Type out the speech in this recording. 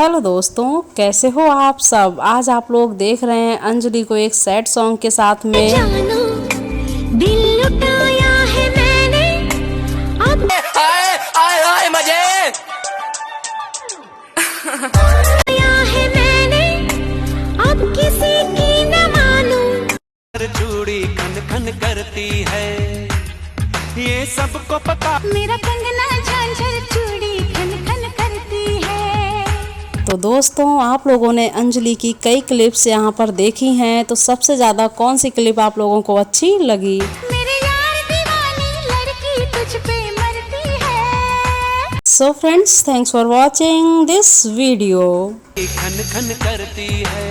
Hello दोस्तों, कैसे हो आप सब। आज आप लोग देख रहे हैं अंजलि को एक सैड सॉन्ग के साथ में। जानो दिल लुटाया है मैंने अब आए आए आए मजे आया है मैंने अब किसी की न मानूं। चूड़ी खन खन करती है ये सबको पता। मेरा कंगना झांझर चूड़ी खन खन करती है। तो दोस्तों, आप लोगों ने अंजलि की कई क्लिप्स यहाँ पर देखी हैं, तो सबसे ज़्यादा कौन सी क्लिप आप लोगों को अच्छी लगी। मेरे यार दीवानी लड़की तुझ पे मरती है। So friends, thanks for watching this video. खन खन करती है।